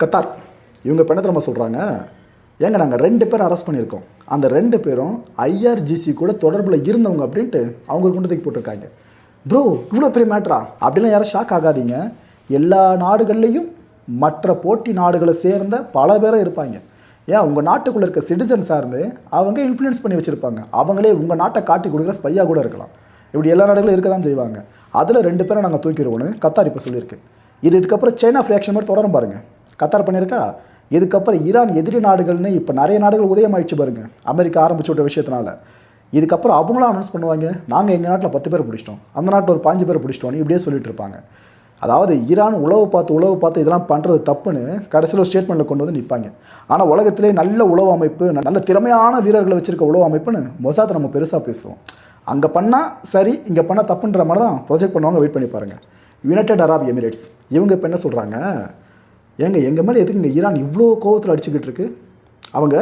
Qatar இவங்க இப்போ என்ன தெரியுமா சொல்கிறாங்க, ஏங்க நாங்கள் 2 பேர் அரெஸ்ட் பண்ணியிருக்கோம், அந்த 2 பேரும் ஐஆர்ஜிசி கூட தொடர்பில் இருந்தவங்க அப்படின்ட்டு அவங்க கொண்டு தூக்கி போட்டிருக்காங்க. ப்ரோ இவ்வளோ பெரிய மேட்ரா அப்படிலாம் யாரும் ஷாக் ஆகாதீங்க. எல்லா நாடுகள்லேயும் மற்ற போட்டி நாடுகளை சேர்ந்த பல பேரும் இருப்பாங்க. ஏன் உங்கள் நாட்டுக்குள்ளே இருக்க சிட்டிசன்ஸாக இருந்து அவங்க இன்ஃப்ளூயன்ஸ் பண்ணி வச்சுருப்பாங்க. அவங்களே உங்கள் நாட்டை காட்டி கொடுக்குற ஸ்பையாக கூட இருக்கலாம். இப்படி எல்லா நாடுகளும் இருக்க தான் செய்வாங்க. அதில் 2 பேரை நாங்கள் தூக்கிடுவோன்னு கத்தார் இப்போ சொல்லியிருக்கு. இதுக்கப்புறம் சைனா ரியாக்ஷன் மாதிரி தொடரும் பாருங்கள். கத்தார் பண்ணியிருக்கா. இதுக்கப்புறம் ஈரான் எதிரி நாடுகள்னு இப்போ நிறைய நாடுகள் உதயமாயிடுச்சு பாருங்க, அமெரிக்கா ஆரம்பிச்சு விட்ட விஷயத்தினால. இதுக்கப்புறம் அவங்களும் அனௌன்ஸ் பண்ணுவாங்க, நாங்கள் எங்கள் நாட்டில் 10 பேர் பிடிச்சிட்டோம், அந்த நாட்டில் ஒரு 5 பேர் பிடிச்சிட்டோன்னு இப்படியே சொல்லிட்டு இருப்பாங்க. அதாவது ஈரான் உளவு பார்த்து இதெல்லாம் பண்ணுறது தப்புன்னு கடைசியில் ஸ்டேட்மெண்ட்டில் கொண்டு வந்து நிற்பாங்க. ஆனால் உலகத்திலே நல்ல உளவு அமைப்பு, நல்ல திறமையான வீரர்களை வச்சுருக்க உளவு அமைப்புன்னு மொசாத்தை நம்ம பெருசாக பேசுவோம். அங்கே பண்ணால் சரி, இங்கே பண்ணால் தப்புன்ற மாதிரி தான் ப்ரொஜெக்ட் பண்ணுவாங்க. வெயிட் பண்ணி பாருங்கள். யுனைடெட் அரப் எமிரேட்ஸ் இவங்க இப்போ என்ன சொல்கிறாங்க, எங்கள் மேலே எதுக்கு ஈரான் இவ்வளோ கோவத்தில் அடிச்சுக்கிட்டு இருக்கு, அவங்க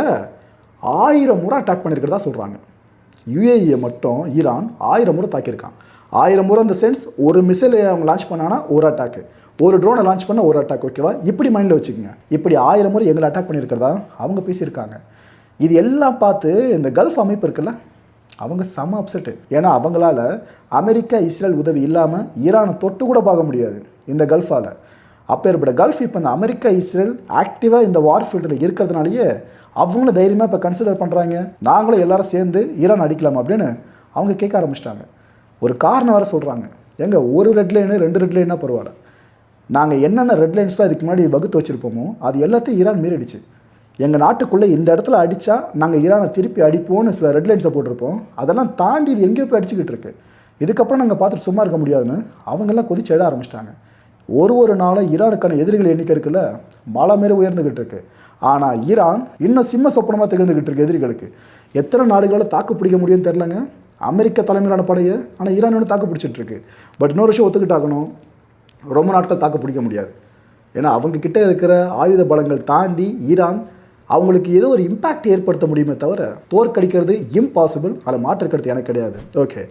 1000 முறை அட்டாக் பண்ணியிருக்கிறதா சொல்கிறாங்க. யுஏஇயை மட்டும் ஈரான் 1000 முறை தாக்கியிருக்கான். 1000 முறை இந்த சென்ஸ், ஒரு மிசைலை அவங்க லான்ச் பண்ணாங்கன்னா ஒரு அட்டாக்கு, ஒரு ட்ரோனை லான்ச் பண்ண ஒரு அட்டாக். ஓகேவா, இப்படி மைண்டில் வச்சுக்கோங்க. இப்படி 1000 முறை எங்களை அட்டாக் பண்ணியிருக்கிறதா அவங்க பேசியிருக்காங்க. இது எல்லாம் பார்த்து இந்த கல்ஃப் அமைப்பு இருக்குல்ல, அவங்க செம அப்செட்டு. ஏன்னா அவங்களால அமெரிக்கா இஸ்ரேல் உதவி இல்லாமல் ஈரானை தொட்டு கூட பார்க்க முடியாது இந்த கல்ஃபால். அப்பேற்பட்ட கல்ஃப் இப்போ இந்த அமெரிக்கா இஸ்ரேல் ஆக்டிவாக இந்த வார் ஃபீல்டில் இருக்கிறதுனாலேயே அவங்களும் தைரியமாக இப்போ கன்சிடர் பண்ணுறாங்க, நாங்களும் எல்லாரும் சேர்ந்து ஈரான் அடிக்கலாம் அப்படின்னு அவங்க கேட்க ஆரம்பிச்சிட்டாங்க. ஒரு காரணம் வேறு சொல்கிறாங்க, எங்க ஒரு ரெட் லைனு 2 ரெட் லைனாக பரவாயில்ல, நாங்கள் என்னென்ன ரெட் லைன்ஸ்லாம் இதுக்கு முன்னாடி வகுத்து வச்சுருப்போமோ அது எல்லாத்தையும் ஈரான் மீறிடுச்சு. எங்கள் நாட்டுக்குள்ளே இந்த இடத்துல அடித்தா நாங்கள் ஈரானை திருப்பி அடிப்போம்னு சில ரெட் லைன்ஸை போட்டிருப்போம், அதெல்லாம் தாண்டி இது எங்கேயோ போய் அடிச்சுக்கிட்டு இருக்கு. இதுக்கப்புறம் நாங்கள் பார்த்துட்டு சும்மா இருக்க முடியாதுன்னு அவங்கெல்லாம் கொதிச்சு எழ ஆரம்பிச்சிட்டாங்க. ஒரு நாளும் ஈரானுக்கான எதிரிகள் எண்ணிக்கை இருக்குல்ல, மலை மாரி உயர்ந்துக்கிட்டு இருக்கு. ஆனால் ஈரான் இன்னும் சிம்ம சொப்பனமாக திகழ்ந்துக்கிட்டு இருக்கு எதிரிகளுக்கு. எத்தனை நாடுகளால் தாக்கு பிடிக்க முடியும்னு தெரிலங்க அமெரிக்கா தலைமையிலான படையை. ஆனால் ஈரான் இன்னும் தாக்கு பிடிச்சிட்டு இருக்கு. பட் இன்னொரு விஷயம் ஒத்துக்கிட்டாகணும், ரொம்ப நாட்கள் தாக்கு பிடிக்க முடியாது. ஏன்னா அவங்க கிட்டே இருக்கிற ஆயுத பலங்கள் தாண்டி ஈரான் அவங்களுக்கு ஏதோ ஒரு இம்பேக்ட் ஏற்படுத்த முடியுமே தவிர தோற்கடிக்கிறது இம்பாசிபிள். அதை மாற்றுக்கிறது எனக்கு கிடையாது. ஓகே,